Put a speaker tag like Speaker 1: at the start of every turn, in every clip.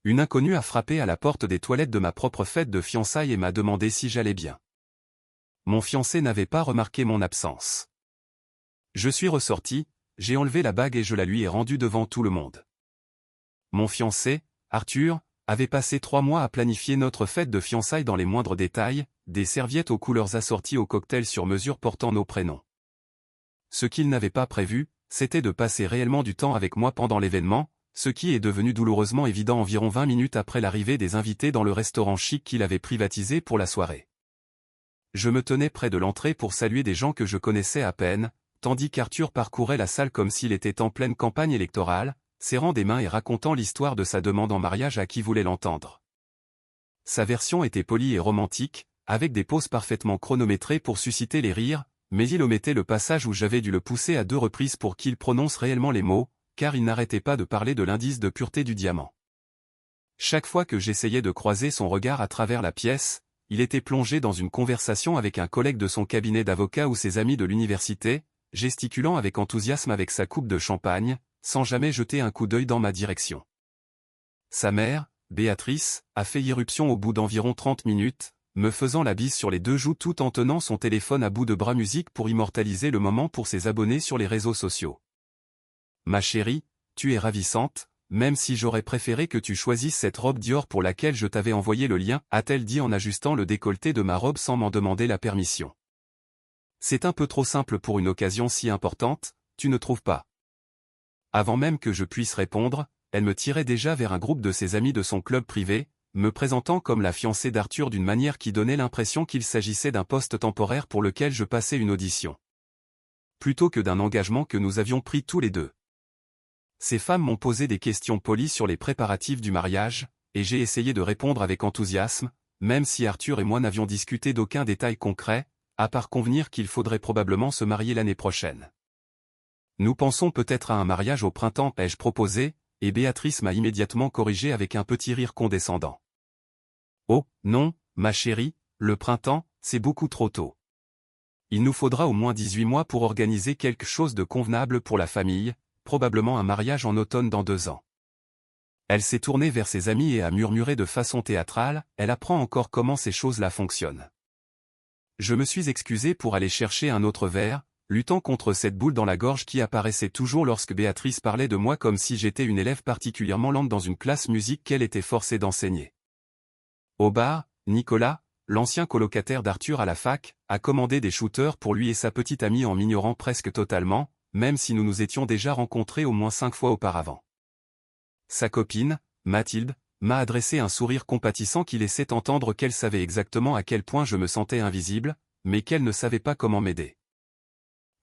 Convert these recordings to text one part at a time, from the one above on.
Speaker 1: Une inconnue a frappé à la porte des toilettes de ma propre fête de fiançailles et m'a demandé si j'allais bien. Mon fiancé n'avait pas remarqué mon absence. Je suis ressorti, j'ai enlevé la bague et je la lui ai rendue devant tout le monde. Mon fiancé, Arthur, avait passé 3 mois à planifier notre fête de fiançailles dans les moindres détails, des serviettes aux couleurs assorties aux cocktails sur mesure portant nos prénoms. Ce qu'il n'avait pas prévu, c'était de passer réellement du temps avec moi pendant l'événement, ce qui est devenu douloureusement évident environ 20 minutes après l'arrivée des invités dans le restaurant chic qu'il avait privatisé pour la soirée. Je me tenais près de l'entrée pour saluer des gens que je connaissais à peine, tandis qu'Arthur parcourait la salle comme s'il était en pleine campagne électorale, serrant des mains et racontant l'histoire de sa demande en mariage à qui voulait l'entendre. Sa version était polie et romantique, avec des pauses parfaitement chronométrées pour susciter les rires, mais il omettait le passage où j'avais dû le pousser à 2 reprises pour qu'il prononce réellement les mots, car il n'arrêtait pas de parler de l'indice de pureté du diamant. Chaque fois que j'essayais de croiser son regard à travers la pièce, il était plongé dans une conversation avec un collègue de son cabinet d'avocat ou ses amis de l'université, gesticulant avec enthousiasme avec sa coupe de champagne, sans jamais jeter un coup d'œil dans ma direction. Sa mère, Béatrice, a fait irruption au bout d'environ 30 minutes, me faisant la bise sur les 2 joues tout en tenant son téléphone à bout de bras musique pour immortaliser le moment pour ses abonnés sur les réseaux sociaux. « Ma chérie, tu es ravissante, même si j'aurais préféré que tu choisisses cette robe Dior pour laquelle je t'avais envoyé le lien, a-t-elle dit en ajustant le décolleté de ma robe sans m'en demander la permission. C'est un peu trop simple pour une occasion si importante, tu ne trouves pas? Avant même que je puisse répondre, elle me tirait déjà vers un groupe de ses amis de son club privé, me présentant comme la fiancée d'Arthur d'une manière qui donnait l'impression qu'il s'agissait d'un poste temporaire pour lequel je passais une audition. Plutôt que d'un engagement que nous avions pris tous les deux. Ces femmes m'ont posé des questions polies sur les préparatifs du mariage, et j'ai essayé de répondre avec enthousiasme, même si Arthur et moi n'avions discuté d'aucun détail concret, à part convenir qu'il faudrait probablement se marier l'année prochaine. Nous pensons peut-être à un mariage au printemps, ai-je proposé, et Béatrice m'a immédiatement corrigé avec un petit rire condescendant. Oh, non, ma chérie, le printemps, c'est beaucoup trop tôt. Il nous faudra au moins 18 mois pour organiser quelque chose de convenable pour la famille, probablement un mariage en automne dans 2 ans. Elle s'est tournée vers ses amis et a murmuré de façon théâtrale, elle apprend encore comment ces choses-là fonctionnent. Je me suis excusé pour aller chercher un autre verre, luttant contre cette boule dans la gorge qui apparaissait toujours lorsque Béatrice parlait de moi comme si j'étais une élève particulièrement lente dans une classe musique qu'elle était forcée d'enseigner. Au bar, Nicolas, l'ancien colocataire d'Arthur à la fac, a commandé des shooters pour lui et sa petite amie en m'ignorant presque totalement, même si nous nous étions déjà rencontrés au moins 5 fois auparavant. Sa copine, Mathilde, m'a adressé un sourire compatissant qui laissait entendre qu'elle savait exactement à quel point je me sentais invisible, mais qu'elle ne savait pas comment m'aider.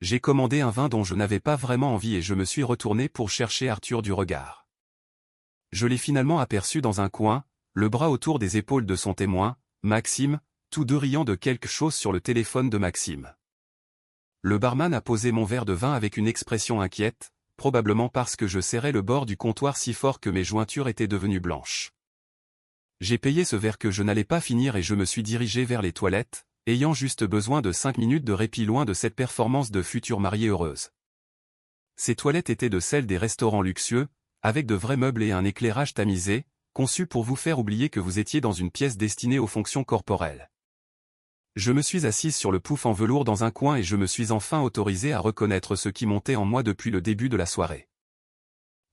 Speaker 1: J'ai commandé un vin dont je n'avais pas vraiment envie et je me suis retourné pour chercher Arthur du regard. Je l'ai finalement aperçu dans un coin, le bras autour des épaules de son témoin, Maxime, tous deux riant de quelque chose sur le téléphone de Maxime. Le barman a posé mon verre de vin avec une expression inquiète, probablement parce que je serrais le bord du comptoir si fort que mes jointures étaient devenues blanches. J'ai payé ce verre que je n'allais pas finir et je me suis dirigé vers les toilettes, ayant juste besoin de 5 minutes de répit loin de cette performance de future mariée heureuse. Ces toilettes étaient de celles des restaurants luxueux, avec de vrais meubles et un éclairage tamisé, conçus pour vous faire oublier que vous étiez dans une pièce destinée aux fonctions corporelles. Je me suis assise sur le pouf en velours dans un coin et je me suis enfin autorisé à reconnaître ce qui montait en moi depuis le début de la soirée.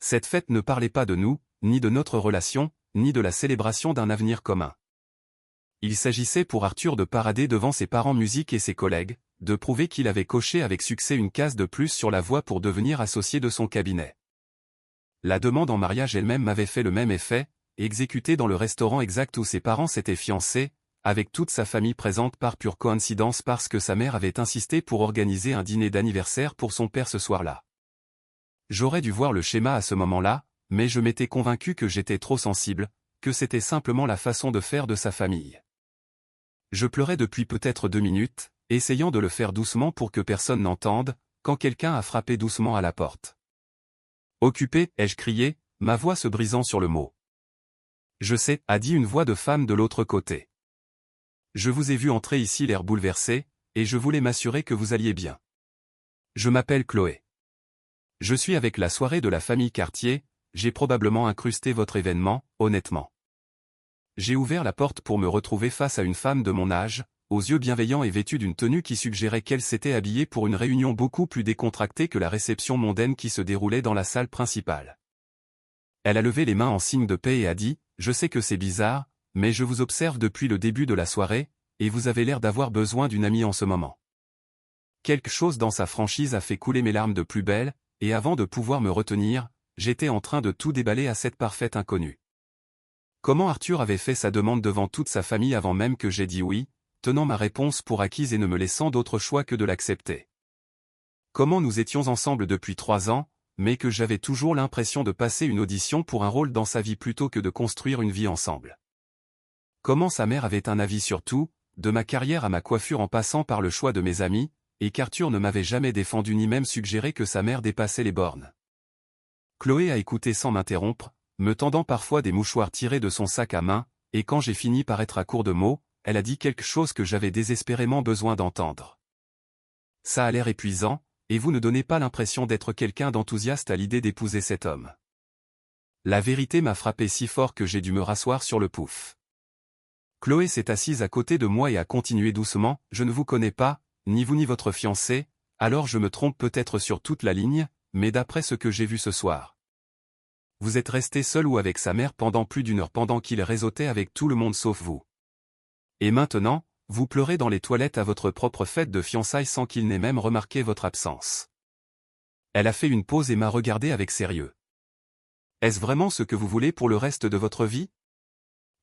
Speaker 1: Cette fête ne parlait pas de nous, ni de notre relation, ni de la célébration d'un avenir commun. Il s'agissait pour Arthur de parader devant ses parents musique et ses collègues, de prouver qu'il avait coché avec succès une case de plus sur la voie pour devenir associé de son cabinet. La demande en mariage elle-même m'avait fait le même effet, exécutée dans le restaurant exact où ses parents s'étaient fiancés, avec toute sa famille présente par pure coïncidence parce que sa mère avait insisté pour organiser un dîner d'anniversaire pour son père ce soir-là. J'aurais dû voir le schéma à ce moment-là, mais je m'étais convaincu que j'étais trop sensible, que c'était simplement la façon de faire de sa famille. Je pleurais depuis peut-être 2 minutes, essayant de le faire doucement pour que personne n'entende, quand quelqu'un a frappé doucement à la porte. « Occupé » ai-je crié, ma voix se brisant sur le mot. « Je sais » a dit une voix de femme de l'autre côté. « Je vous ai vu entrer ici l'air bouleversé, et je voulais m'assurer que vous alliez bien. Je m'appelle Chloé. Je suis avec la soirée de la famille Cartier, j'ai probablement incrusté votre événement, honnêtement. J'ai ouvert la porte pour me retrouver face à une femme de mon âge, aux yeux bienveillants et vêtue d'une tenue qui suggérait qu'elle s'était habillée pour une réunion beaucoup plus décontractée que la réception mondaine qui se déroulait dans la salle principale. Elle a levé les mains en signe de paix et a dit « Je sais que c'est bizarre, mais je vous observe depuis le début de la soirée, et vous avez l'air d'avoir besoin d'une amie en ce moment. » Quelque chose dans sa franchise a fait couler mes larmes de plus belle, et avant de pouvoir me retenir, j'étais en train de tout déballer à cette parfaite inconnue. Comment Arthur avait fait sa demande devant toute sa famille avant même que j'aie dit oui, tenant ma réponse pour acquise et ne me laissant d'autre choix que de l'accepter. Comment nous étions ensemble depuis 3 ans, mais que j'avais toujours l'impression de passer une audition pour un rôle dans sa vie plutôt que de construire une vie ensemble. Comment sa mère avait un avis sur tout, de ma carrière à ma coiffure en passant par le choix de mes amis, et qu'Arthur ne m'avait jamais défendu ni même suggéré que sa mère dépassait les bornes. Chloé a écouté sans m'interrompre, me tendant parfois des mouchoirs tirés de son sac à main, et quand j'ai fini par être à court de mots, elle a dit quelque chose que j'avais désespérément besoin d'entendre. Ça a l'air épuisant, et vous ne donnez pas l'impression d'être quelqu'un d'enthousiaste à l'idée d'épouser cet homme. La vérité m'a frappé si fort que j'ai dû me rasseoir sur le pouf. Chloé s'est assise à côté de moi et a continué doucement, « Je ne vous connais pas, ni vous ni votre fiancé, alors je me trompe peut-être sur toute la ligne, mais d'après ce que j'ai vu ce soir. Vous êtes resté seul ou avec sa mère pendant plus d'1 heure pendant qu'il réseautait avec tout le monde sauf vous. Et maintenant, vous pleurez dans les toilettes à votre propre fête de fiançailles sans qu'il n'ait même remarqué votre absence. » Elle a fait une pause et m'a regardé avec sérieux. « Est-ce vraiment ce que vous voulez pour le reste de votre vie ?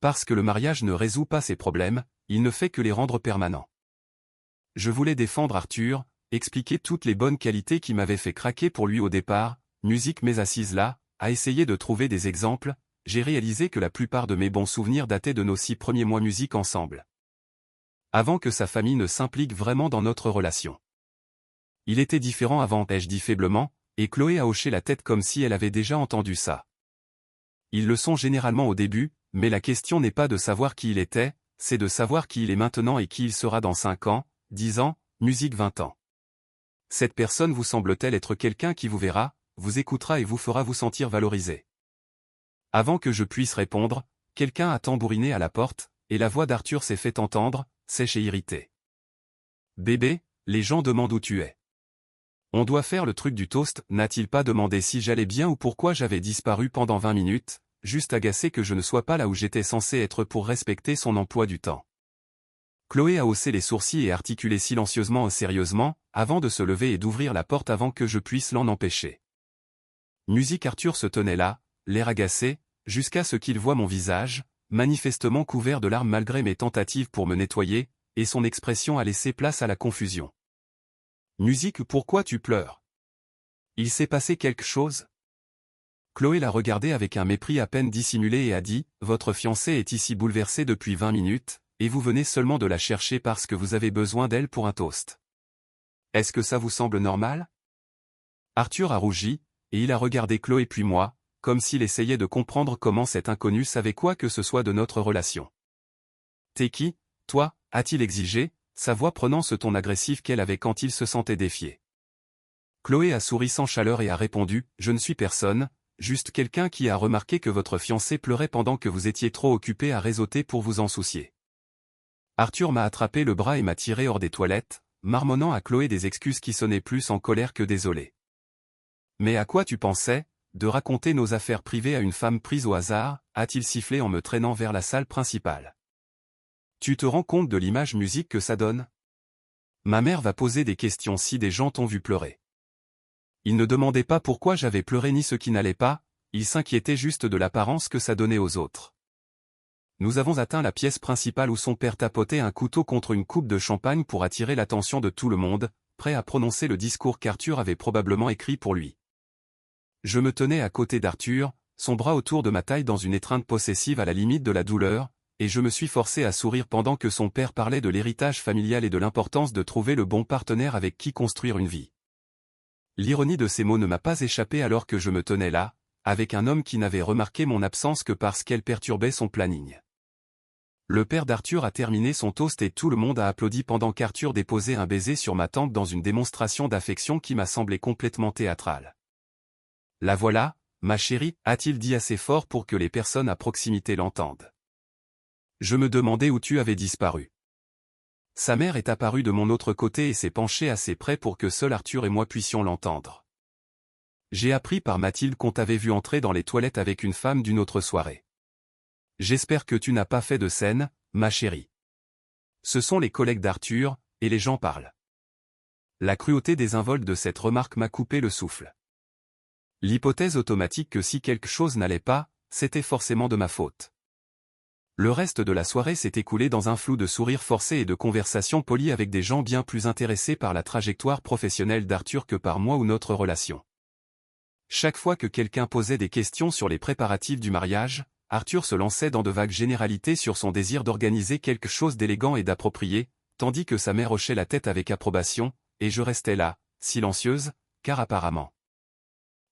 Speaker 1: Parce que le mariage ne résout pas ces problèmes, il ne fait que les rendre permanents. » Je voulais défendre Arthur, expliquer toutes les bonnes qualités qui m'avaient fait craquer pour lui au départ, musique mais assise là, à essayer de trouver des exemples, j'ai réalisé que la plupart de mes bons souvenirs dataient de nos 6 premiers mois musique ensemble. Avant que sa famille ne s'implique vraiment dans notre relation. Il était différent avant, ai-je dit faiblement, et Chloé a hoché la tête comme si elle avait déjà entendu ça. Ils le sont généralement au début, mais la question n'est pas de savoir qui il était, c'est de savoir qui il est maintenant et qui il sera dans 5 ans, 10 ans, musique 20 ans. Cette personne vous semble-t-elle être quelqu'un qui vous verra, vous écoutera et vous fera vous sentir valorisé? Avant que je puisse répondre, quelqu'un a tambouriné à la porte, et la voix d'Arthur s'est fait entendre, sèche et irritée. « Bébé, les gens demandent où tu es. On doit faire le truc du toast, n'a-t-il pas demandé si j'allais bien ou pourquoi j'avais disparu pendant 20 minutes, juste agacé que je ne sois pas là où j'étais censé être pour respecter son emploi du temps. » Chloé a haussé les sourcils et articulé silencieusement et sérieusement, avant de se lever et d'ouvrir la porte avant que je puisse l'en empêcher. Musique Arthur se tenait là, l'air agacé, jusqu'à ce qu'il voie mon visage, manifestement couvert de larmes malgré mes tentatives pour me nettoyer, et son expression a laissé place à la confusion. « Musique, pourquoi tu pleures? Il s'est passé quelque chose ?» Chloé l'a regardé avec un mépris à peine dissimulé et a dit « Votre fiancée est ici bouleversée depuis 20 minutes, et vous venez seulement de la chercher parce que vous avez besoin d'elle pour un toast. Est-ce que ça vous semble normal ?» Arthur a rougi, et il a regardé Chloé puis moi, comme s'il essayait de comprendre comment cet inconnu savait quoi que ce soit de notre relation. « T'es qui, toi ?» a-t-il exigé, sa voix prenant ce ton agressif qu'elle avait quand il se sentait défié. Chloé a souri sans chaleur et a répondu « Je ne suis personne, juste quelqu'un qui a remarqué que votre fiancé pleurait pendant que vous étiez trop occupé à réseauter pour vous en soucier. » Arthur m'a attrapé le bras et m'a tiré hors des toilettes, marmonnant à Chloé des excuses qui sonnaient plus en colère que désolées. « Mais à quoi tu pensais, de raconter nos affaires privées à une femme prise au hasard ?» a-t-il sifflé en me traînant vers la salle principale. « Tu te rends compte de l'image musique que ça donne? Ma mère va poser des questions si des gens t'ont vu pleurer. » Il ne demandait pas pourquoi j'avais pleuré ni ce qui n'allait pas, il s'inquiétait juste de l'apparence que ça donnait aux autres. Nous avons atteint la pièce principale où son père tapotait un couteau contre une coupe de champagne pour attirer l'attention de tout le monde, prêt à prononcer le discours qu'Arthur avait probablement écrit pour lui. Je me tenais à côté d'Arthur, son bras autour de ma taille dans une étreinte possessive à la limite de la douleur, et je me suis forcé à sourire pendant que son père parlait de l'héritage familial et de l'importance de trouver le bon partenaire avec qui construire une vie. L'ironie de ces mots ne m'a pas échappé alors que je me tenais là, avec un homme qui n'avait remarqué mon absence que parce qu'elle perturbait son planning. Le père d'Arthur a terminé son toast et tout le monde a applaudi pendant qu'Arthur déposait un baiser sur ma tempe dans une démonstration d'affection qui m'a semblé complètement théâtrale. La voilà, ma chérie, a-t-il dit assez fort pour que les personnes à proximité l'entendent. Je me demandais où tu avais disparu. Sa mère est apparue de mon autre côté et s'est penchée assez près pour que seul Arthur et moi puissions l'entendre. J'ai appris par Mathilde qu'on t'avait vu entrer dans les toilettes avec une femme d'une autre soirée. J'espère que tu n'as pas fait de scène, ma chérie. Ce sont les collègues d'Arthur, et les gens parlent. La cruauté désinvolte de cette remarque m'a coupé le souffle. L'hypothèse automatique que si quelque chose n'allait pas, c'était forcément de ma faute. Le reste de la soirée s'est écoulé dans un flou de sourires forcés et de conversations polies avec des gens bien plus intéressés par la trajectoire professionnelle d'Arthur que par moi ou notre relation. Chaque fois que quelqu'un posait des questions sur les préparatifs du mariage, Arthur se lançait dans de vagues généralités sur son désir d'organiser quelque chose d'élégant et d'approprié, tandis que sa mère hochait la tête avec approbation, et je restais là, silencieuse, car apparemment.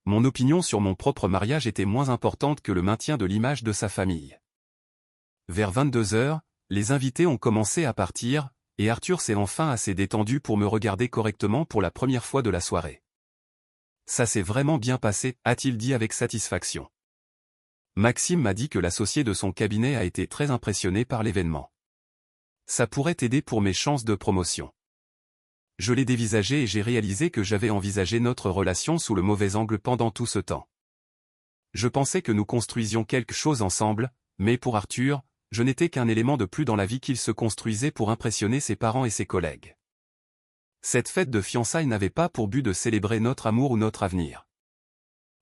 Speaker 1: Mon opinion sur mon propre mariage était moins importante que le maintien de l'image de sa famille. Vers 22 heures, les invités ont commencé à partir, et Arthur s'est enfin assez détendu pour me regarder correctement pour la première fois de la soirée. Ça s'est vraiment bien passé, a-t-il dit avec satisfaction. Maxime m'a dit que l'associé de son cabinet a été très impressionné par l'événement. Ça pourrait t'aider pour mes chances de promotion. Je l'ai dévisagé et j'ai réalisé que j'avais envisagé notre relation sous le mauvais angle pendant tout ce temps. Je pensais que nous construisions quelque chose ensemble, mais pour Arthur, je n'étais qu'un élément de plus dans la vie qu'il se construisait pour impressionner ses parents et ses collègues. Cette fête de fiançailles n'avait pas pour but de célébrer notre amour ou notre avenir.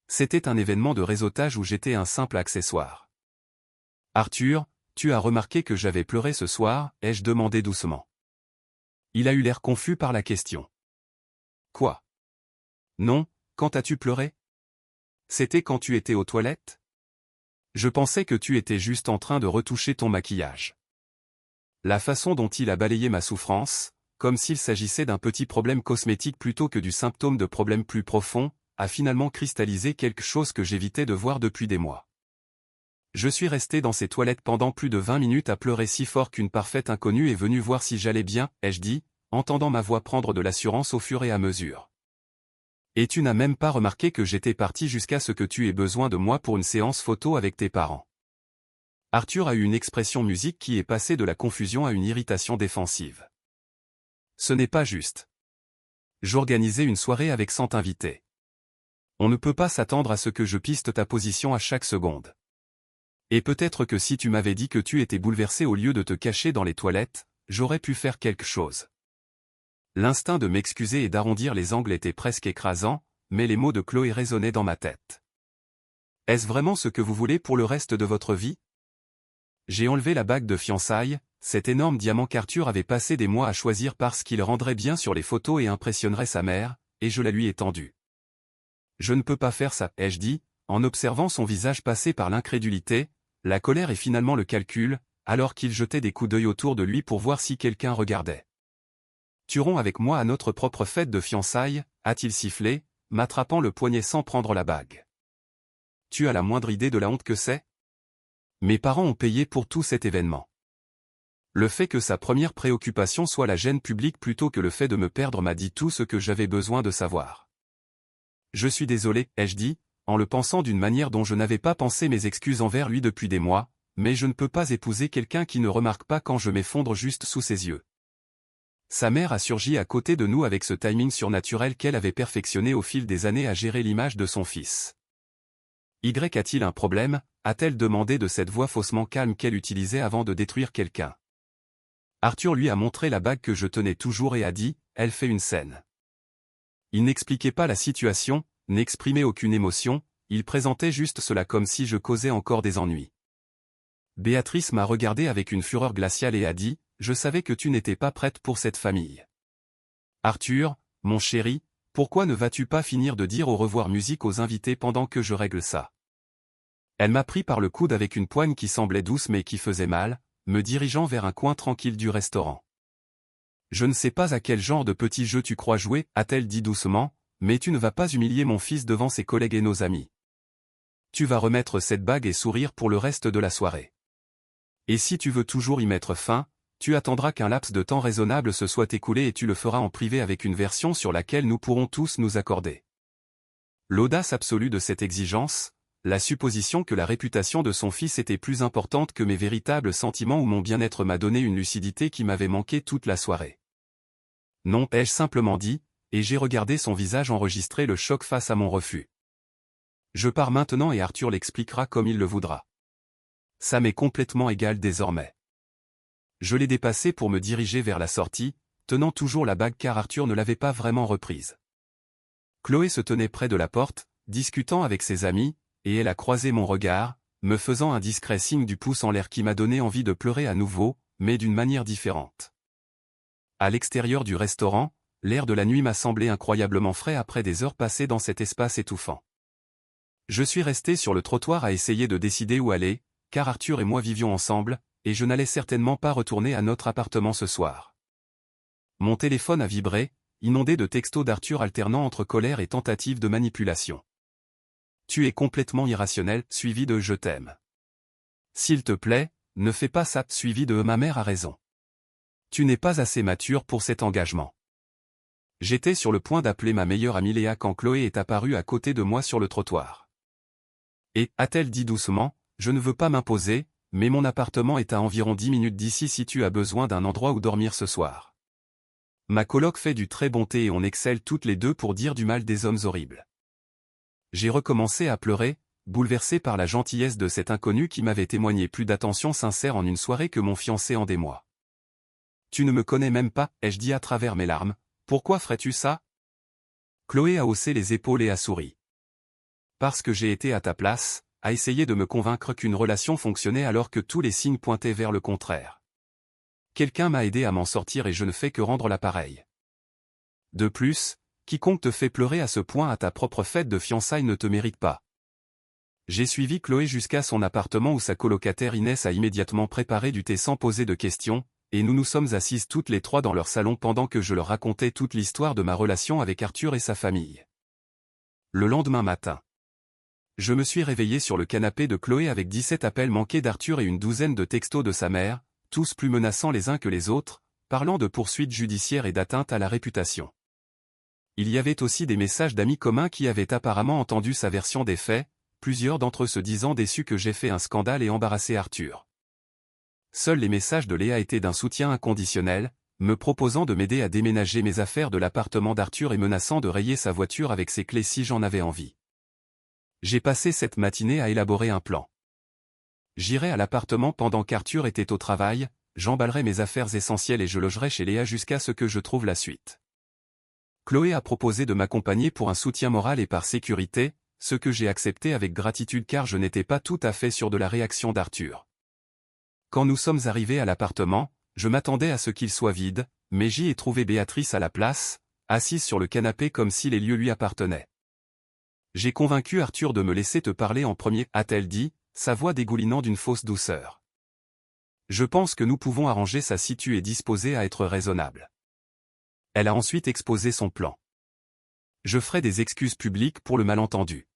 Speaker 1: C'était un événement de réseautage où j'étais un simple accessoire. Arthur, tu as remarqué que j'avais pleuré ce soir, ai-je demandé doucement. Il a eu l'air confus par la question. Quoi? Non, quand as-tu pleuré? C'était quand tu étais aux toilettes? Je pensais que tu étais juste en train de retoucher ton maquillage. La façon dont il a balayé ma souffrance, comme s'il s'agissait d'un petit problème cosmétique plutôt que du symptôme de problèmes plus profonds, a finalement cristallisé quelque chose que j'évitais de voir depuis des mois. Je suis resté dans ces toilettes pendant plus de 20 minutes à pleurer si fort qu'une parfaite inconnue est venue voir si j'allais bien, ai-je dit, entendant ma voix prendre de l'assurance au fur et à mesure. Et tu n'as même pas remarqué que j'étais parti jusqu'à ce que tu aies besoin de moi pour une séance photo avec tes parents. Arthur a eu une expression musique qui est passée de la confusion à une irritation défensive. Ce n'est pas juste. J'organisais une soirée avec 100 invités. On ne peut pas s'attendre à ce que je piste ta position à chaque seconde. Et peut-être que si tu m'avais dit que tu étais bouleversé au lieu de te cacher dans les toilettes, j'aurais pu faire quelque chose. L'instinct de m'excuser et d'arrondir les angles était presque écrasant, mais les mots de Chloé résonnaient dans ma tête. Est-ce vraiment ce que vous voulez pour le reste de votre vie? J'ai enlevé la bague de fiançailles, cet énorme diamant qu'Arthur avait passé des mois à choisir parce qu'il rendrait bien sur les photos et impressionnerait sa mère, et je la lui ai tendue. Je ne peux pas faire ça, ai-je dit, en observant son visage passer par l'incrédulité, la colère et finalement le calcul, alors qu'il jetait des coups d'œil autour de lui pour voir si quelqu'un regardait. Tu romps avec moi à notre propre fête de fiançailles, a-t-il sifflé, m'attrapant le poignet sans prendre la bague. Tu as la moindre idée de la honte que c'est? Mes parents ont payé pour tout cet événement. Le fait que sa première préoccupation soit la gêne publique plutôt que le fait de me perdre m'a dit tout ce que j'avais besoin de savoir. Je suis désolé, ai-je dit, en le pensant d'une manière dont je n'avais pas pensé mes excuses envers lui depuis des mois, mais je ne peux pas épouser quelqu'un qui ne remarque pas quand je m'effondre juste sous ses yeux. Sa mère a surgi à côté de nous avec ce timing surnaturel qu'elle avait perfectionné au fil des années à gérer l'image de son fils. Y a-t-il un problème, a-t-elle demandé de cette voix faussement calme qu'elle utilisait avant de détruire quelqu'un. Arthur lui a montré la bague que je tenais toujours et a dit, elle fait une scène. Il n'expliquait pas la situation, n'exprimait aucune émotion, il présentait juste cela comme si je causais encore des ennuis. Béatrice m'a regardé avec une fureur glaciale et a dit, je savais que tu n'étais pas prête pour cette famille. Arthur, mon chéri, pourquoi ne vas-tu pas finir de dire au revoir musique aux invités pendant que je règle ça? Elle m'a pris par le coude avec une poigne qui semblait douce mais qui faisait mal, me dirigeant vers un coin tranquille du restaurant. Je ne sais pas à quel genre de petit jeu tu crois jouer, a-t-elle dit doucement, mais tu ne vas pas humilier mon fils devant ses collègues et nos amis. Tu vas remettre cette bague et sourire pour le reste de la soirée. Et si tu veux toujours y mettre fin, tu attendras qu'un laps de temps raisonnable se soit écoulé et tu le feras en privé avec une version sur laquelle nous pourrons tous nous accorder. L'audace absolue de cette exigence, la supposition que la réputation de son fils était plus importante que mes véritables sentiments ou mon bien-être m'a donné une lucidité qui m'avait manqué toute la soirée. Non, ai-je simplement dit, et j'ai regardé son visage enregistrer le choc face à mon refus. Je pars maintenant et Arthur l'expliquera comme il le voudra. Ça m'est complètement égal désormais. Je l'ai dépassé pour me diriger vers la sortie, tenant toujours la bague car Arthur ne l'avait pas vraiment reprise. Chloé se tenait près de la porte, discutant avec ses amis, et elle a croisé mon regard, me faisant un discret signe du pouce en l'air qui m'a donné envie de pleurer à nouveau, mais d'une manière différente. À l'extérieur du restaurant, l'air de la nuit m'a semblé incroyablement frais après des heures passées dans cet espace étouffant. Je suis resté sur le trottoir à essayer de décider où aller, car Arthur et moi vivions ensemble, et je n'allais certainement pas retourner à notre appartement ce soir. Mon téléphone a vibré, inondé de textos d'Arthur alternant entre colère et tentative de manipulation. Tu es complètement irrationnel, suivi de « je t'aime ». S'il te plaît, ne fais pas ça, suivi de « ma mère a raison ». Tu n'es pas assez mature pour cet engagement. J'étais sur le point d'appeler ma meilleure amie Léa quand Chloé est apparue à côté de moi sur le trottoir. Et, a-t-elle dit doucement, je ne veux pas m'imposer, mais mon appartement est à environ 10 minutes d'ici si tu as besoin d'un endroit où dormir ce soir. Ma coloc fait du très bon thé et on excelle toutes les deux pour dire du mal des hommes horribles. J'ai recommencé à pleurer, bouleversé par la gentillesse de cet inconnu qui m'avait témoigné plus d'attention sincère en une soirée que mon fiancé en des mois. Tu ne me connais même pas, ai-je dit à travers mes larmes, pourquoi ferais-tu ça? Chloé a haussé les épaules et a souri. Parce que j'ai été à ta place, à essayer de me convaincre qu'une relation fonctionnait alors que tous les signes pointaient vers le contraire. Quelqu'un m'a aidé à m'en sortir et je ne fais que rendre l'appareil. De plus, quiconque te fait pleurer à ce point à ta propre fête de fiançailles ne te mérite pas. J'ai suivi Chloé jusqu'à son appartement où sa colocataire Inès a immédiatement préparé du thé sans poser de questions, et nous nous sommes assises toutes les trois dans leur salon pendant que je leur racontais toute l'histoire de ma relation avec Arthur et sa famille. Le lendemain matin, je me suis réveillé sur le canapé de Chloé avec 17 appels manqués d'Arthur et une douzaine de textos de sa mère, tous plus menaçants les uns que les autres, parlant de poursuites judiciaires et d'atteinte à la réputation. Il y avait aussi des messages d'amis communs qui avaient apparemment entendu sa version des faits, plusieurs d'entre eux se disant déçus que j'ai fait un scandale et embarrassé Arthur. Seuls les messages de Léa étaient d'un soutien inconditionnel, me proposant de m'aider à déménager mes affaires de l'appartement d'Arthur et menaçant de rayer sa voiture avec ses clés si j'en avais envie. J'ai passé cette matinée à élaborer un plan. J'irai à l'appartement pendant qu'Arthur était au travail, j'emballerai mes affaires essentielles et je logerai chez Léa jusqu'à ce que je trouve la suite. Chloé a proposé de m'accompagner pour un soutien moral et par sécurité, ce que j'ai accepté avec gratitude car je n'étais pas tout à fait sûr de la réaction d'Arthur. Quand nous sommes arrivés à l'appartement, je m'attendais à ce qu'il soit vide, mais j'y ai trouvé Béatrice à la place, assise sur le canapé comme si les lieux lui appartenaient. J'ai convaincu Arthur de me laisser te parler en premier, a-t-elle dit, sa voix dégoulinant d'une fausse douceur. Je pense que nous pouvons arranger ça si tu es disposé à être raisonnable. Elle a ensuite exposé son plan. Je ferai des excuses publiques pour le malentendu.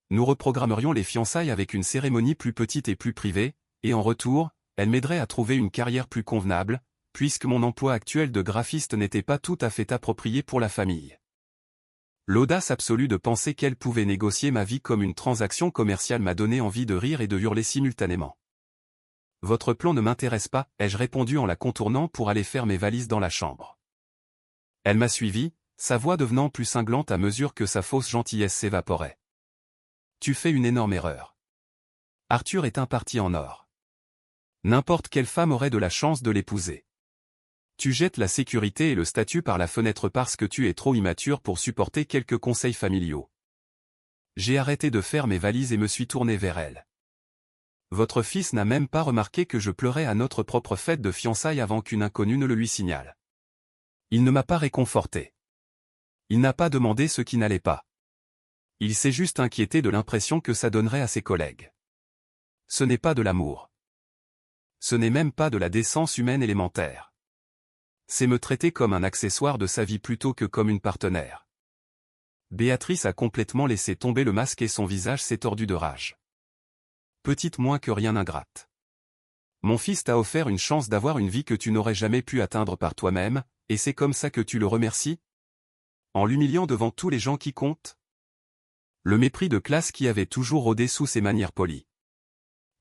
Speaker 1: Nous reprogrammerions les fiançailles avec une cérémonie plus petite et plus privée, et en retour, elle m'aiderait à trouver une carrière plus convenable, puisque mon emploi actuel de graphiste n'était pas tout à fait approprié pour la famille. L'audace absolue de penser qu'elle pouvait négocier ma vie comme une transaction commerciale m'a donné envie de rire et de hurler simultanément. Votre plan ne m'intéresse pas, ai-je répondu en la contournant pour aller faire mes valises dans la chambre. Elle m'a suivi, sa voix devenant plus cinglante à mesure que sa fausse gentillesse s'évaporait. Tu fais une énorme erreur. Arthur est un parti en or. N'importe quelle femme aurait de la chance de l'épouser. Tu jettes la sécurité et le statut par la fenêtre parce que tu es trop immature pour supporter quelques conseils familiaux. J'ai arrêté de faire mes valises et me suis tourné vers elle. Votre fils n'a même pas remarqué que je pleurais à notre propre fête de fiançailles avant qu'une inconnue ne le lui signale. Il ne m'a pas réconforté. Il n'a pas demandé ce qui n'allait pas. Il s'est juste inquiété de l'impression que ça donnerait à ses collègues. Ce n'est pas de l'amour. Ce n'est même pas de la décence humaine élémentaire. C'est me traiter comme un accessoire de sa vie plutôt que comme une partenaire. Béatrice a complètement laissé tomber le masque et son visage s'est tordu de rage. Petite moins que rien ingrate. Mon fils t'a offert une chance d'avoir une vie que tu n'aurais jamais pu atteindre par toi-même, et c'est comme ça que tu le remercies? En l'humiliant devant tous les gens qui comptent? Le mépris de classe qui avait toujours rôdé sous ses manières polies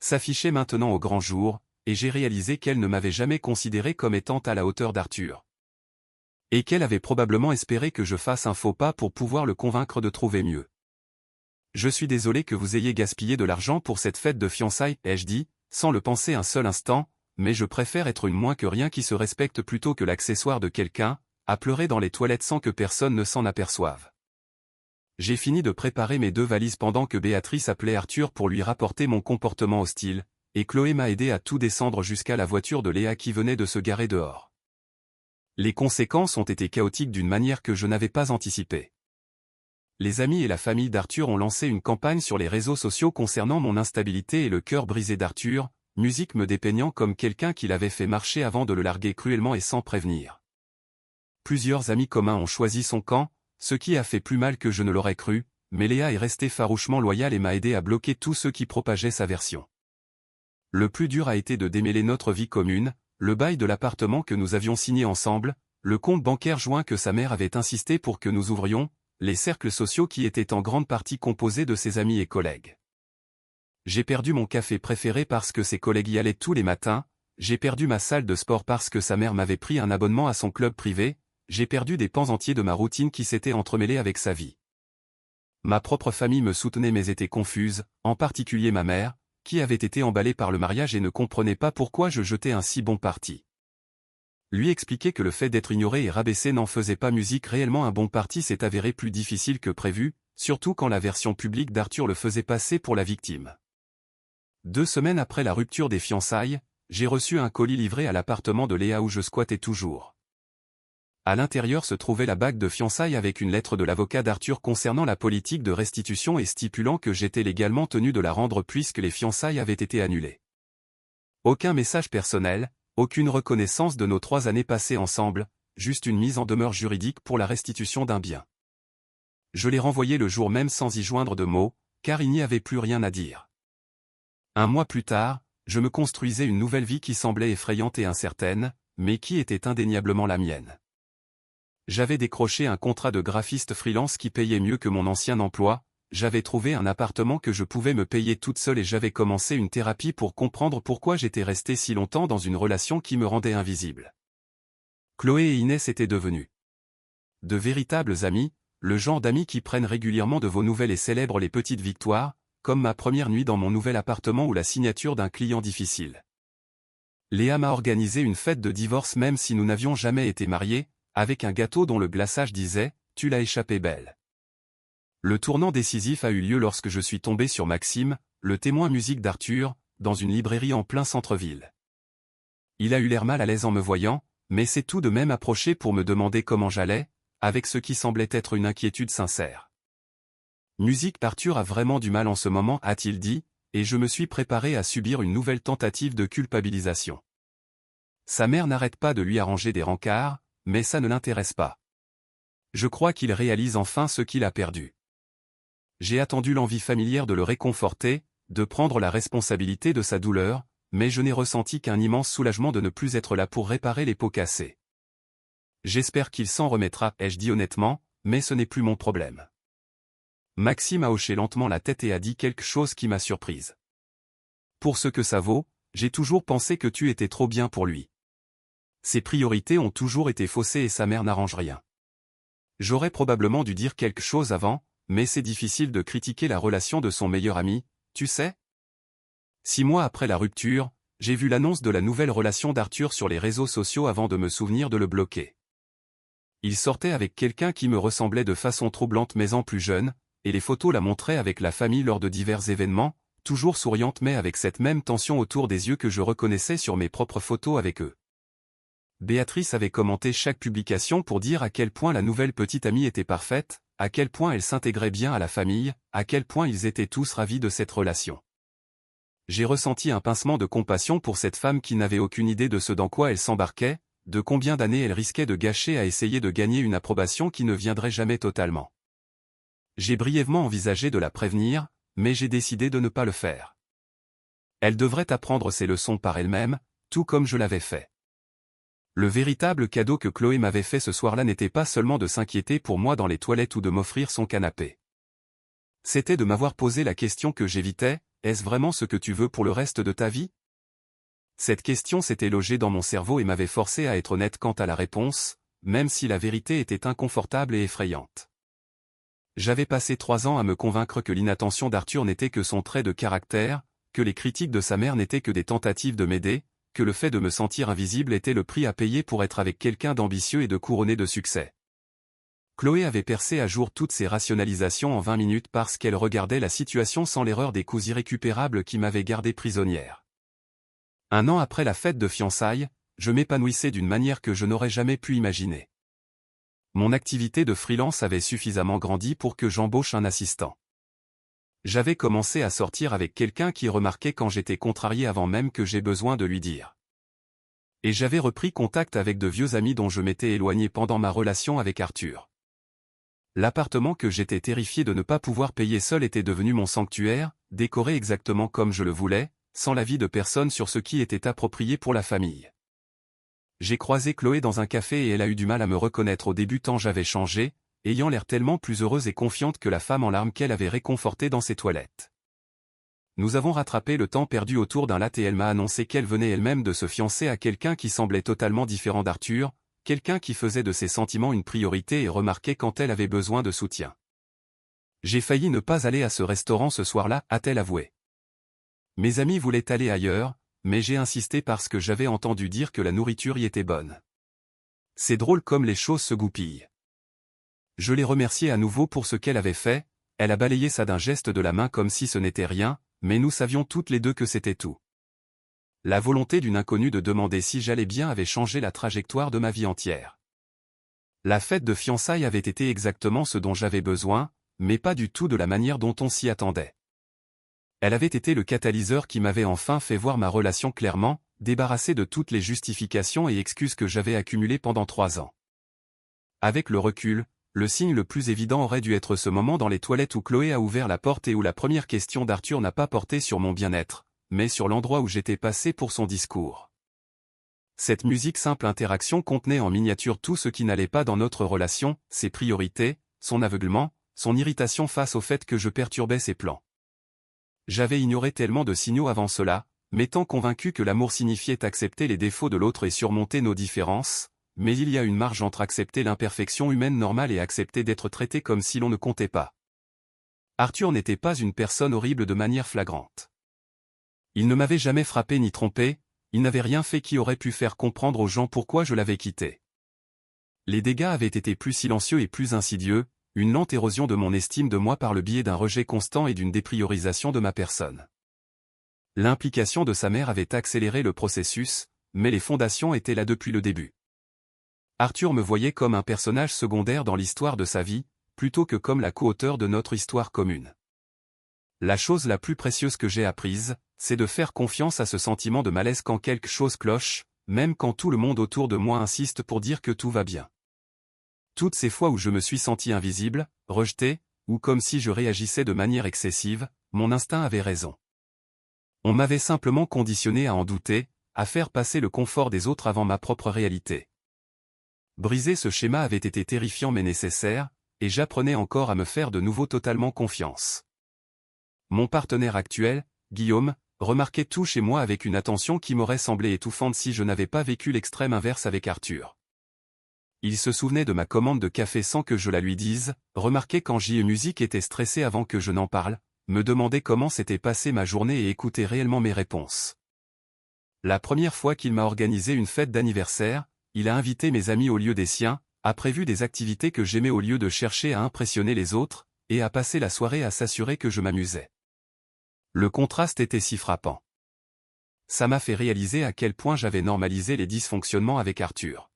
Speaker 1: s'affichait maintenant au grand jour, et j'ai réalisé qu'elle ne m'avait jamais considéré comme étant à la hauteur d'Arthur. Et qu'elle avait probablement espéré que je fasse un faux pas pour pouvoir le convaincre de trouver mieux. Je suis désolé que vous ayez gaspillé de l'argent pour cette fête de fiançailles, ai-je dit, sans le penser un seul instant, mais je préfère être une moins que rien qui se respecte plutôt que l'accessoire de quelqu'un, à pleurer dans les toilettes sans que personne ne s'en aperçoive. J'ai fini de préparer mes 2 valises pendant que Béatrice appelait Arthur pour lui rapporter mon comportement hostile, et Chloé m'a aidé à tout descendre jusqu'à la voiture de Léa qui venait de se garer dehors. Les conséquences ont été chaotiques d'une manière que je n'avais pas anticipée. Les amis et la famille d'Arthur ont lancé une campagne sur les réseaux sociaux concernant mon instabilité et le cœur brisé d'Arthur, Musique me dépeignant comme quelqu'un qui l'avait fait marcher avant de le larguer cruellement et sans prévenir. Plusieurs amis communs ont choisi son camp, ce qui a fait plus mal que je ne l'aurais cru, mais Léa est restée farouchement loyale et m'a aidé à bloquer tous ceux qui propageaient sa version. Le plus dur a été de démêler notre vie commune, le bail de l'appartement que nous avions signé ensemble, le compte bancaire joint que sa mère avait insisté pour que nous ouvrions, les cercles sociaux qui étaient en grande partie composés de ses amis et collègues. J'ai perdu mon café préféré parce que ses collègues y allaient tous les matins, j'ai perdu ma salle de sport parce que sa mère m'avait pris un abonnement à son club privé, j'ai perdu des pans entiers de ma routine qui s'étaient entremêlés avec sa vie. Ma propre famille me soutenait mais était confuse, en particulier ma mère, qui avait été emballée par le mariage et ne comprenait pas pourquoi je jetais un si bon parti. Lui expliquer que le fait d'être ignoré et rabaissé n'en faisait pas musique réellement un bon parti s'est avéré plus difficile que prévu, surtout quand la version publique d'Arthur le faisait passer pour la victime. 2 semaines après la rupture des fiançailles, j'ai reçu un colis livré à l'appartement de Léa où je squattais toujours. À l'intérieur se trouvait la bague de fiançailles avec une lettre de l'avocat d'Arthur concernant la politique de restitution et stipulant que j'étais légalement tenu de la rendre puisque les fiançailles avaient été annulées. Aucun message personnel, aucune reconnaissance de nos 3 années passées ensemble, juste une mise en demeure juridique pour la restitution d'un bien. Je l'ai renvoyé le jour même sans y joindre de mots, car il n'y avait plus rien à dire. 1 mois plus tard, je me construisais une nouvelle vie qui semblait effrayante et incertaine, mais qui était indéniablement la mienne. J'avais décroché un contrat de graphiste freelance qui payait mieux que mon ancien emploi, j'avais trouvé un appartement que je pouvais me payer toute seule et j'avais commencé une thérapie pour comprendre pourquoi j'étais resté si longtemps dans une relation qui me rendait invisible. Chloé et Inès étaient devenues de véritables amis, le genre d'amis qui prennent régulièrement de vos nouvelles et célèbrent les petites victoires, comme ma première nuit dans mon nouvel appartement ou la signature d'un client difficile. Léa m'a organisé une fête de divorce même si nous n'avions jamais été mariés, avec un gâteau dont le glaçage disait « Tu l'as échappé belle ». Le tournant décisif a eu lieu lorsque je suis tombé sur Maxime, le témoin musique d'Arthur, dans une librairie en plein centre-ville. Il a eu l'air mal à l'aise en me voyant, mais s'est tout de même approché pour me demander comment j'allais, avec ce qui semblait être une inquiétude sincère. Musique d'Arthur a vraiment du mal en ce moment, a-t-il dit, et je me suis préparé à subir une nouvelle tentative de culpabilisation. Sa mère n'arrête pas de lui arranger des rencarts, mais ça ne l'intéresse pas. Je crois qu'il réalise enfin ce qu'il a perdu. J'ai attendu l'envie familière de le réconforter, de prendre la responsabilité de sa douleur, mais je n'ai ressenti qu'un immense soulagement de ne plus être là pour réparer les pots cassés. J'espère qu'il s'en remettra, ai-je dit honnêtement, mais ce n'est plus mon problème. Maxime a hoché lentement la tête et a dit quelque chose qui m'a surprise. Pour ce que ça vaut, j'ai toujours pensé que tu étais trop bien pour lui. Ses priorités ont toujours été faussées et sa mère n'arrange rien. J'aurais probablement dû dire quelque chose avant, mais c'est difficile de critiquer la relation de son meilleur ami, tu sais ? 6 mois après la rupture, j'ai vu l'annonce de la nouvelle relation d'Arthur sur les réseaux sociaux avant de me souvenir de le bloquer. Il sortait avec quelqu'un qui me ressemblait de façon troublante mais en plus jeune, et les photos la montraient avec la famille lors de divers événements, toujours souriante mais avec cette même tension autour des yeux que je reconnaissais sur mes propres photos avec eux. Béatrice avait commenté chaque publication pour dire à quel point la nouvelle petite amie était parfaite, à quel point elle s'intégrait bien à la famille, à quel point ils étaient tous ravis de cette relation. J'ai ressenti un pincement de compassion pour cette femme qui n'avait aucune idée de ce dans quoi elle s'embarquait, de combien d'années elle risquait de gâcher à essayer de gagner une approbation qui ne viendrait jamais totalement. J'ai brièvement envisagé de la prévenir, mais j'ai décidé de ne pas le faire. Elle devrait apprendre ses leçons par elle-même, tout comme je l'avais fait. Le véritable cadeau que Chloé m'avait fait ce soir-là n'était pas seulement de s'inquiéter pour moi dans les toilettes ou de m'offrir son canapé. C'était de m'avoir posé la question que j'évitais, est-ce vraiment ce que tu veux pour le reste de ta vie? Cette question s'était logée dans mon cerveau et m'avait forcé à être honnête quant à la réponse, même si la vérité était inconfortable et effrayante. J'avais passé 3 ans à me convaincre que l'inattention d'Arthur n'était que son trait de caractère, que les critiques de sa mère n'étaient que des tentatives de m'aider, que le fait de me sentir invisible était le prix à payer pour être avec quelqu'un d'ambitieux et de couronné de succès. Chloé avait percé à jour toutes ses rationalisations en 20 minutes parce qu'elle regardait la situation sans l'erreur des coups irrécupérables qui m'avaient gardé prisonnière. 1 an après la fête de fiançailles, je m'épanouissais d'une manière que je n'aurais jamais pu imaginer. Mon activité de freelance avait suffisamment grandi pour que j'embauche un assistant. J'avais commencé à sortir avec quelqu'un qui remarquait quand j'étais contrarié avant même que j'aie besoin de lui dire. Et j'avais repris contact avec de vieux amis dont je m'étais éloigné pendant ma relation avec Arthur. L'appartement que j'étais terrifié de ne pas pouvoir payer seul était devenu mon sanctuaire, décoré exactement comme je le voulais, sans l'avis de personne sur ce qui était approprié pour la famille. J'ai croisé Chloé dans un café et elle a eu du mal à me reconnaître au début tant j'avais changé, ayant l'air tellement plus heureuse et confiante que la femme en larmes qu'elle avait réconfortée dans ses toilettes. Nous avons rattrapé le temps perdu autour d'un latte et elle m'a annoncé qu'elle venait elle-même de se fiancer à quelqu'un qui semblait totalement différent d'Arthur, quelqu'un qui faisait de ses sentiments une priorité et remarquait quand elle avait besoin de soutien. J'ai failli ne pas aller à ce restaurant ce soir-là, a-t-elle avoué. Mes amis voulaient aller ailleurs, mais j'ai insisté parce que j'avais entendu dire que la nourriture y était bonne. C'est drôle comme les choses se goupillent. Je l'ai remerciée à nouveau pour ce qu'elle avait fait, elle a balayé ça d'un geste de la main comme si ce n'était rien, mais nous savions toutes les deux que c'était tout. La volonté d'une inconnue de demander si j'allais bien avait changé la trajectoire de ma vie entière. La fête de fiançailles avait été exactement ce dont j'avais besoin, mais pas du tout de la manière dont on s'y attendait. Elle avait été le catalyseur qui m'avait enfin fait voir ma relation clairement, débarrassée de toutes les justifications et excuses que j'avais accumulées pendant 3 ans. Avec le recul, le signe le plus évident aurait dû être ce moment dans les toilettes où Chloé a ouvert la porte et où la première question d'Arthur n'a pas porté sur mon bien-être, mais sur l'endroit où j'étais passé pour son discours. Cette musique simple interaction contenait en miniature tout ce qui n'allait pas dans notre relation, ses priorités, son aveuglement, son irritation face au fait que je perturbais ses plans. J'avais ignoré tellement de signaux avant cela, m'étant convaincu que l'amour signifiait accepter les défauts de l'autre et surmonter nos différences, mais il y a une marge entre accepter l'imperfection humaine normale et accepter d'être traité comme si l'on ne comptait pas. Arthur n'était pas une personne horrible de manière flagrante. Il ne m'avait jamais frappé ni trompé, il n'avait rien fait qui aurait pu faire comprendre aux gens pourquoi je l'avais quitté. Les dégâts avaient été plus silencieux et plus insidieux, une lente érosion de mon estime de moi par le biais d'un rejet constant et d'une dépriorisation de ma personne. L'implication de sa mère avait accéléré le processus, mais les fondations étaient là depuis le début. Arthur me voyait comme un personnage secondaire dans l'histoire de sa vie, plutôt que comme la co-auteur de notre histoire commune. La chose la plus précieuse que j'ai apprise, c'est de faire confiance à ce sentiment de malaise quand quelque chose cloche, même quand tout le monde autour de moi insiste pour dire que tout va bien. Toutes ces fois où je me suis senti invisible, rejeté, ou comme si je réagissais de manière excessive, mon instinct avait raison. On m'avait simplement conditionné à en douter, à faire passer le confort des autres avant ma propre réalité. Briser ce schéma avait été terrifiant mais nécessaire, et j'apprenais encore à me faire de nouveau totalement confiance. Mon partenaire actuel, Guillaume, remarquait tout chez moi avec une attention qui m'aurait semblé étouffante si je n'avais pas vécu l'extrême inverse avec Arthur. Il se souvenait de ma commande de café sans que je la lui dise, remarquait quand J.E. Musique était stressé avant que je n'en parle, me demandait comment s'était passée ma journée et écoutait réellement mes réponses. La première fois qu'il m'a organisé une fête d'anniversaire, il a invité mes amis au lieu des siens, a prévu des activités que j'aimais au lieu de chercher à impressionner les autres, et a passé la soirée à s'assurer que je m'amusais. Le contraste était si frappant. Ça m'a fait réaliser à quel point j'avais normalisé les dysfonctionnements avec Arthur.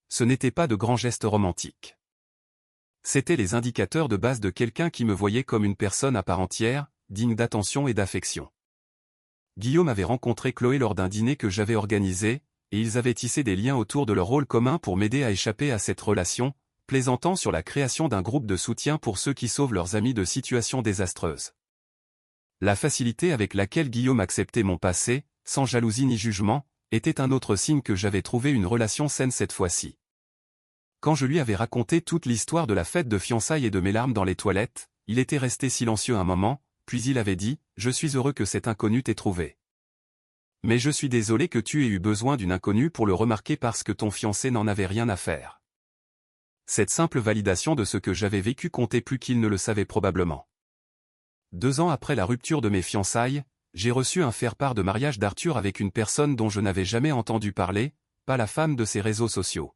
Speaker 1: Ce n'était pas de grands gestes romantiques. C'étaient les indicateurs de base de quelqu'un qui me voyait comme une personne à part entière, digne d'attention et d'affection. Guillaume avait rencontré Chloé lors d'un dîner que j'avais organisé, et ils avaient tissé des liens autour de leur rôle commun pour m'aider à échapper à cette relation, plaisantant sur la création d'un groupe de soutien pour ceux qui sauvent leurs amis de situations désastreuses. La facilité avec laquelle Guillaume acceptait mon passé, sans jalousie ni jugement, était un autre signe que j'avais trouvé une relation saine cette fois-ci. Quand je lui avais raconté toute l'histoire de la fête de fiançailles et de mes larmes dans les toilettes, il était resté silencieux un moment, puis il avait dit « Je suis heureux que cet inconnu t'ait trouvé. Mais je suis désolé que tu aies eu besoin d'une inconnue pour le remarquer parce que ton fiancé n'en avait rien à faire. » Cette simple validation de ce que j'avais vécu comptait plus qu'il ne le savait probablement. 2 ans après la rupture de mes fiançailles, j'ai reçu un faire-part de mariage d'Arthur avec une personne dont je n'avais jamais entendu parler, pas la femme de ses réseaux sociaux.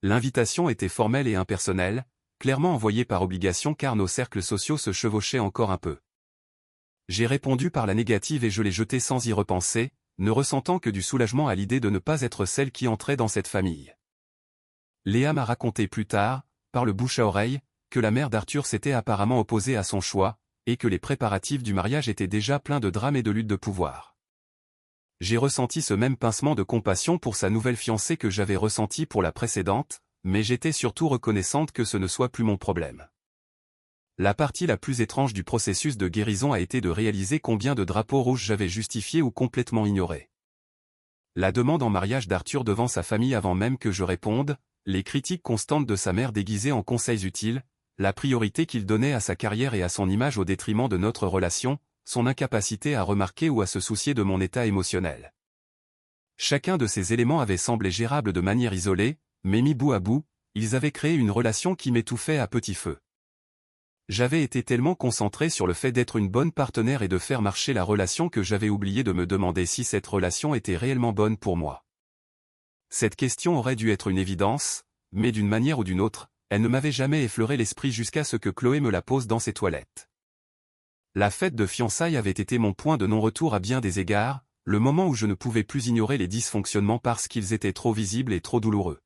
Speaker 1: L'invitation était formelle et impersonnelle, clairement envoyée par obligation car nos cercles sociaux se chevauchaient encore un peu. J'ai répondu par la négative et je l'ai jetée sans y repenser, ne ressentant que du soulagement à l'idée de ne pas être celle qui entrait dans cette famille. Léa m'a raconté plus tard, par le bouche à oreille, que la mère d'Arthur s'était apparemment opposée à son choix, et que les préparatifs du mariage étaient déjà pleins de drames et de luttes de pouvoir. J'ai ressenti ce même pincement de compassion pour sa nouvelle fiancée que j'avais ressenti pour la précédente, mais j'étais surtout reconnaissante que ce ne soit plus mon problème. La partie la plus étrange du processus de guérison a été de réaliser combien de drapeaux rouges j'avais justifiés ou complètement ignorés. La demande en mariage d'Arthur devant sa famille avant même que je réponde, les critiques constantes de sa mère déguisées en conseils utiles, la priorité qu'il donnait à sa carrière et à son image au détriment de notre relation, son incapacité à remarquer ou à se soucier de mon état émotionnel. Chacun de ces éléments avait semblé gérable de manière isolée, mais mis bout à bout, ils avaient créé une relation qui m'étouffait à petit feu. J'avais été tellement concentré sur le fait d'être une bonne partenaire et de faire marcher la relation que j'avais oublié de me demander si cette relation était réellement bonne pour moi. Cette question aurait dû être une évidence, mais d'une manière ou d'une autre, elle ne m'avait jamais effleuré l'esprit jusqu'à ce que Chloé me la pose dans ses toilettes. La fête de fiançailles avait été mon point de non-retour à bien des égards, le moment où je ne pouvais plus ignorer les dysfonctionnements parce qu'ils étaient trop visibles et trop douloureux.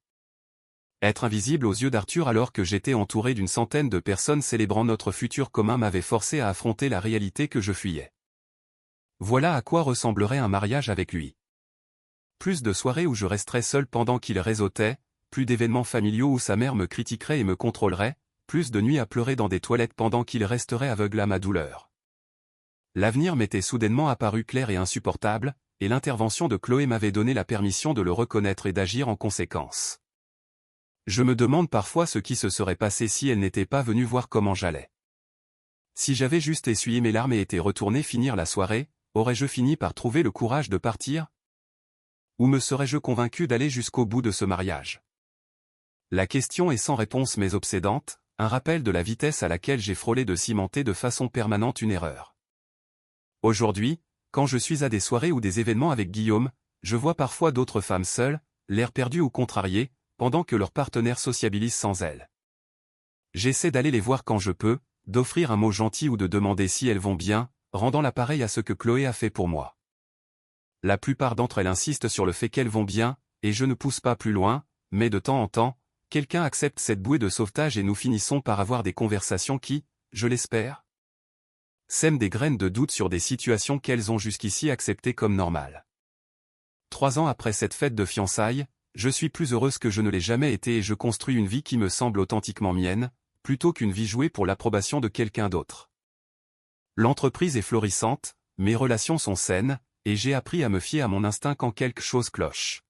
Speaker 1: Être invisible aux yeux d'Arthur alors que j'étais entouré d'une centaine de personnes célébrant notre futur commun m'avait forcé à affronter la réalité que je fuyais. Voilà à quoi ressemblerait un mariage avec lui. Plus de soirées où je resterais seul pendant qu'il réseautait, plus d'événements familiaux où sa mère me critiquerait et me contrôlerait, plus de nuits à pleurer dans des toilettes pendant qu'il resterait aveugle à ma douleur. L'avenir m'était soudainement apparu clair et insupportable, et l'intervention de Chloé m'avait donné la permission de le reconnaître et d'agir en conséquence. Je me demande parfois ce qui se serait passé si elle n'était pas venue voir comment j'allais. Si j'avais juste essuyé mes larmes et été retourné finir la soirée, aurais-je fini par trouver le courage de partir? Ou me serais-je convaincu d'aller jusqu'au bout de ce mariage? La question est sans réponse mais obsédante, un rappel de la vitesse à laquelle j'ai frôlé de cimenter de façon permanente une erreur. Aujourd'hui, quand je suis à des soirées ou des événements avec Guillaume, je vois parfois d'autres femmes seules, l'air perdu ou contrarié, pendant que leurs partenaires sociabilisent sans elles. J'essaie d'aller les voir quand je peux, d'offrir un mot gentil ou de demander si elles vont bien, rendant l'appareil à ce que Chloé a fait pour moi. La plupart d'entre elles insistent sur le fait qu'elles vont bien, et je ne pousse pas plus loin, mais de temps en temps, quelqu'un accepte cette bouée de sauvetage et nous finissons par avoir des conversations qui, je l'espère, sèment des graines de doute sur des situations qu'elles ont jusqu'ici acceptées comme normales. 3 ans après cette fête de fiançailles, je suis plus heureuse que je ne l'ai jamais été et je construis une vie qui me semble authentiquement mienne, plutôt qu'une vie jouée pour l'approbation de quelqu'un d'autre. L'entreprise est florissante, mes relations sont saines, et j'ai appris à me fier à mon instinct quand quelque chose cloche.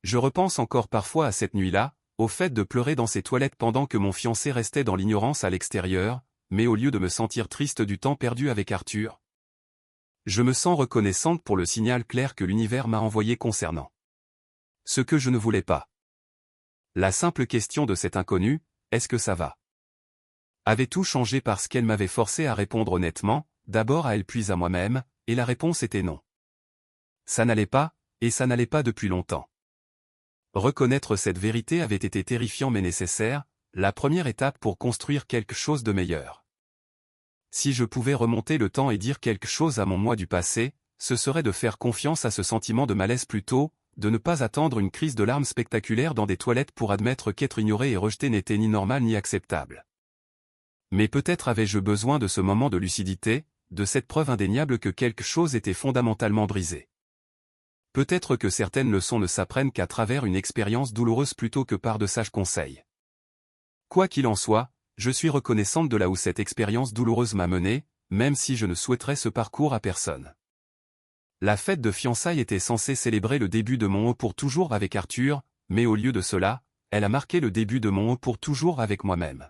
Speaker 1: Je repense encore parfois à cette nuit-là, au fait de pleurer dans ces toilettes pendant que mon fiancé restait dans l'ignorance à l'extérieur, mais au lieu de me sentir triste du temps perdu avec Arthur, je me sens reconnaissante pour le signal clair que l'univers m'a envoyé concernant ce que je ne voulais pas. La simple question de cet inconnu, est-ce que ça va? Avait tout changé parce qu'elle m'avait forcé à répondre honnêtement, d'abord à elle puis à moi-même, et la réponse était non. Ça n'allait pas, et ça n'allait pas depuis longtemps. Reconnaître cette vérité avait été terrifiant mais nécessaire, la première étape pour construire quelque chose de meilleur. Si je pouvais remonter le temps et dire quelque chose à mon moi du passé, ce serait de faire confiance à ce sentiment de malaise plus tôt, de ne pas attendre une crise de larmes spectaculaire dans des toilettes pour admettre qu'être ignoré et rejeté n'était ni normal ni acceptable. Mais peut-être avais-je besoin de ce moment de lucidité, de cette preuve indéniable que quelque chose était fondamentalement brisé. Peut-être que certaines leçons ne s'apprennent qu'à travers une expérience douloureuse plutôt que par de sages conseils. Quoi qu'il en soit, je suis reconnaissante de là où cette expérience douloureuse m'a menée, même si je ne souhaiterais ce parcours à personne. La fête de fiançailles était censée célébrer le début de mon haut pour toujours avec Arthur, mais au lieu de cela, elle a marqué le début de mon haut pour toujours avec moi-même.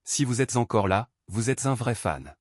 Speaker 1: Si vous êtes encore là, vous êtes un vrai fan.